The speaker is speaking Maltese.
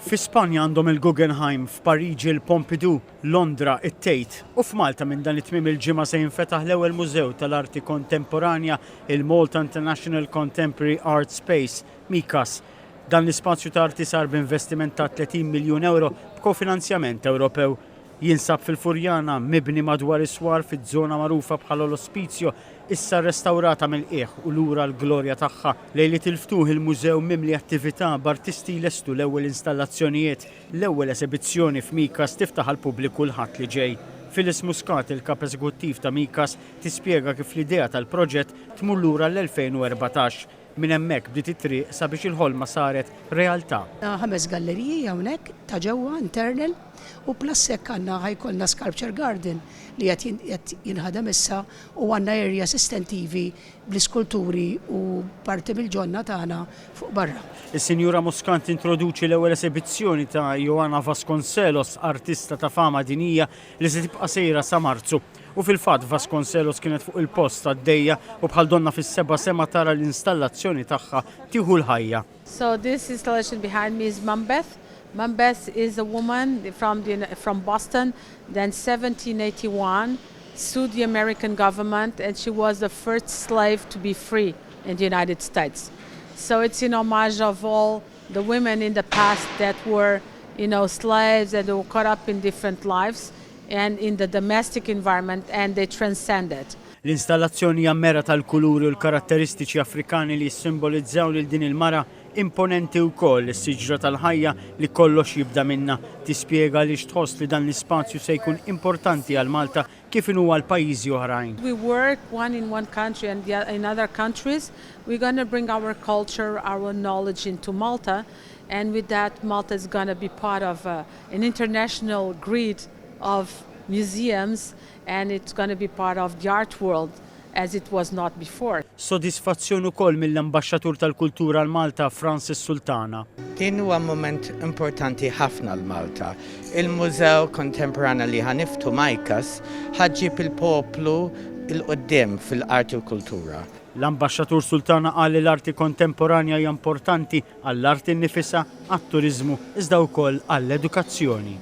Fi Spanja għandhom il-Guggenheim, f'Pariġi il-Pompidou, Londra it-Tate u f'Malta minn dan it-tmiem il-ġimgħa se jinfetaħ l-ewwel mużew tal-arti kontemporanja il-Malta International Contemporary Art Space, MICAS. Dan l-ispazju ta' arti sar b'investiment ta' 30 miljun euro b'kofinanzjament Ewropew. Jinsab fil-Furjana, mibni madwar iswar fiż-żona magħrufa bħala l-Ospizjo, issa rrestawrata mill-qiegħ u lura l-glorja tagħha. Lejliet il-ftuħ il-mużew mimli attività b'artisti lestu l-ewwel installazzjonijiet, l-ewwel esibizzjoni f'MICAS tiftaħ għal pubbliku l-ħadd li ġej. Phyllis Muscat, il-kap eżekuttiv ta' MICAS, tispjega kif l-idea tal-proġett tmur lura l-2014. Min hemmhekk bdiet it-triq sabiex il-ħolma saret realtà. 5 galleriji hawnhekk ta' ġewwa internal u plus hekk għandna ħajkollna sculpture garden li qed jinħadem issa u għandna area assistentivi bl-iskulturi u parti mill-ġonna tagħna fuq barra. Is-Sinjura Muscat introduċi l-ewwel esibizzjoni ta' Joanna Vasconcelos, artista ta' fama dinija li se tibqa' sejra sa' Marzu. U fil-fatt Vasconcelos kienet fuq il-post għaddejja u bħal donna fis-seba' sema tara l-installazzjoni tagħha tieħu l-ħajja. So this installation behind me is Mambeth. Mambeth is a woman from Boston, then 1781, sued the American government, and she was the first slave to be free in the United States. So it's in homage of all the women in the past that were, slaves and were caught up in different lives and in the domestic environment, and they transcended. L-installazzjoni jammera tal-kuluri u l-karatteristiċi Afrikani li jissimbolizzaw lil din il-mara imponenti wkoll is-siġra tal-ħajja li kollox jibda minna. Tispjega li x'tħoss li dan l-ispazju se jkun importanti għal Malta kif inhu għal pajjiżi oħrajn. We work in one country and in other countries. We're going to bring our culture, our knowledge into Malta, and with that Malta is going to be part of an international grid of museums, and it's going to be part of the art world as it was not before. Sodisfazzjon ukoll mill-Ambaxxatur tal-Kultura għal Malta Francis Sultana. Din huwa moment importanti ħafna l Malta. Il-Mużew Kontemporanja li ħaniftu MICAS ħaġġib il-poplu il-qoddim fil-arti u kultura. L-Ambaxxatur Sultana qal li l-arti kontemporanja hija importanti għall-arti nnifisha, għat-turiżmu, iżda wkoll għall-edukazzjoni.